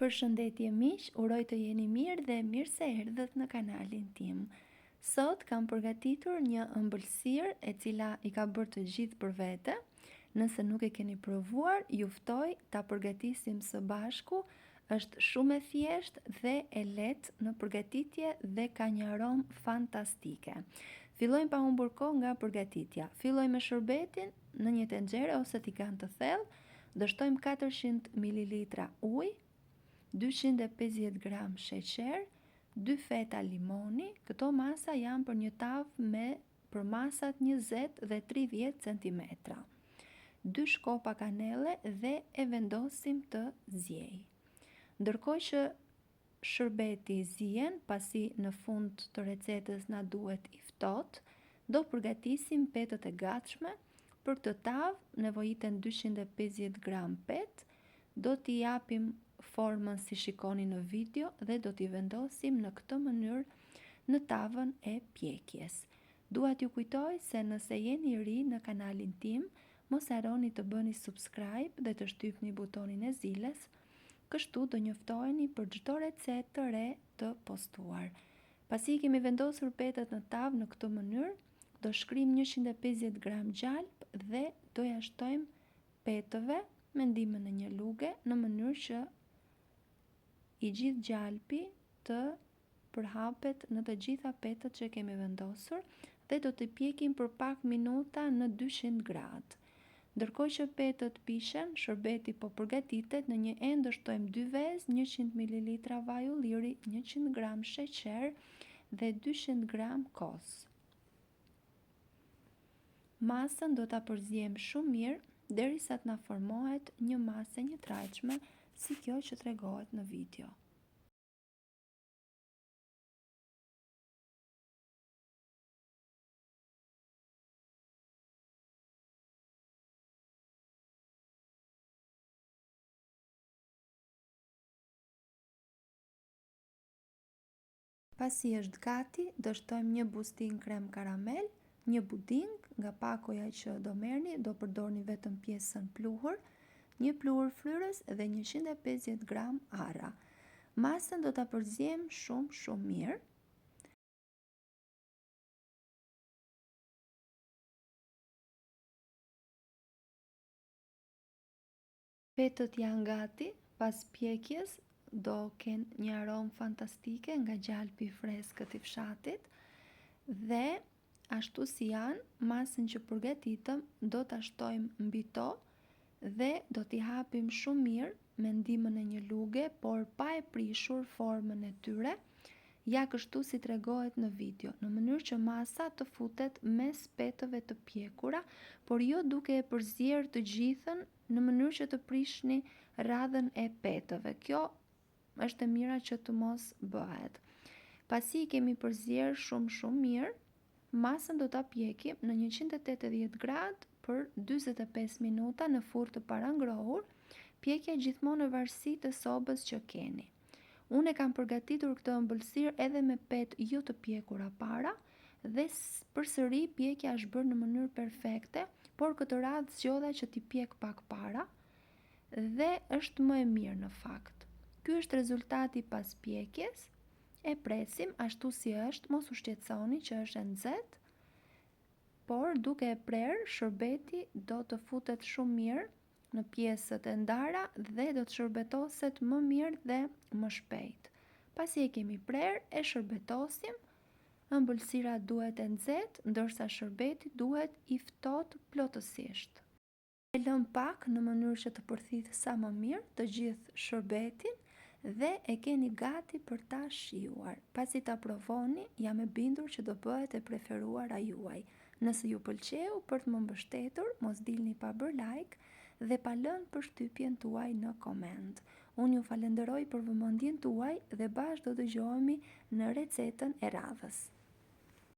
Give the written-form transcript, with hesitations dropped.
Përshëndetje miq, uroj të jeni mirë dhe mirë se erdhët në kanalin tim. Sot kam përgatitur një ëmbëlsirë e cila i ka bërë të gjithë për vete. Nëse nuk e keni provuar, ju ftoj ta përgatisim së bashku. Është shumë e thjeshtë dhe e lehtë në përgatitje dhe ka një aromë fantastike. Fillojmë pa humbur kohë nga përgatitja. Fillojmë me shërbetin në një tenxhere ose tigan të thellë. Dështojmë 400 ml ujë, 250 gram sheqer, 2 feta limoni. Këto masa janë për një tavë me për masat 20 dhe 30 cm. 2 shkopa kanele dhe e vendosim të ziej. Ndërkohë që shërbeti zihen, pasi në fund të recetës na duhet i ftohtë, do përgatisim petët e gatshme. Për këtë tavë nevojiten 250 gram petë. Do t'i japim formën si shikoni në video dhe do t'i vendosim në këtë mënyrë në tavën e pjekjes. Dua t'ju kujtoj se nëse jeni ri në kanalin tim, mos harroni të bëni subscribe dhe të shtypni butonin e zilës, kështu do njoftoheni për çdo recetë të re të postuar. Pasi i kemi vendosur petët në tavë në këtë mënyrë, do shkrim 150 gram gjalp dhe do ja shtojmë petëve me ndihmën e një luge në mënyrë që i gjithë gjalpi të përhapet në të gjitha petët që kemi vendosur dhe do të pjekim për pak minuta në 200 gradë. Ndërkohë që petët pishen, shërbeti po përgatitet. Në një enë do shtojmë 2 vezë, 100 ml vaj ulliri, 100 gram sheqer dhe 200 gram kos. Masën do ta përziejmë shumë mirë derisa të na formohet një masë e njëtrajtshme si kjo që tregohet në video. Pasi është gati, do shtojmë një bustin krem karamel, një buding, nga pakoja që do merrni do përdorni vetëm pjesën pluhur, një pluhur fryrës dhe 150 gram arra. Masën do ta përziejmë shumë mirë. Petët janë gati. Pas pjekjes do kenë një aromë fantastike nga gjalpi i freskët i fshatit dhe ashtu si janë, masën që përgatitëm do ta shtojmë mbi to dhe do t'i hapim shumë mirë me ndihmën e një luge, por pa e prishur formën e tyre, ja kështu si tregohet në video, në mënyrë që masa të futet mes petëve të pjekura, por jo duke e përzier të gjithën në mënyrë që të prishni radhën e petëve. Kjo është e mira që të mos bëhet. Pasi i kemi përzier shumë mirë, masën do ta pjekim në 180 gradë për 45 minuta në furrë të parangrohur. Pjekja gjithmonë në varësi të sobës që keni. Unë e kam përgatitur këtë ëmbëlsirë edhe me petë jo të pjekura para dhe përsëri pjekja është bërë në mënyrë perfekte, por këtë radhë zgjodha që t'i pjek pak para dhe është më e mirë në fakt. Ky është rezultati pas pjekjes. E presim ashtu si është, mos u shqetësoni që është e nxehtë, por duke e prerë, shërbeti do të futet shumë mirë në pjesët e ndara dhe do të shërbetoset më mirë dhe më shpejt. Pasi e kemi prerë, e shërbetosim. Ëmbëlsira duhet e nxehtë, ndërsa shërbeti duhet i ftohtë plotësisht. E lëm pak në mënyrë që të përthithë sa më mirë të gjithë shërbetin dhe e keni gati për ta shijuar. Pasi ta provoni, jam e bindur që do bëhet e preferuara juaj. Nëse ju pëlqeu, për të më mbështetur, mos dilni pa bërë like dhe pa lënë përshtypjen tuaj në koment. Unë ju falenderoj për vëmendjen tuaj dhe bashkë do dëgjohemi në recetën e radhës.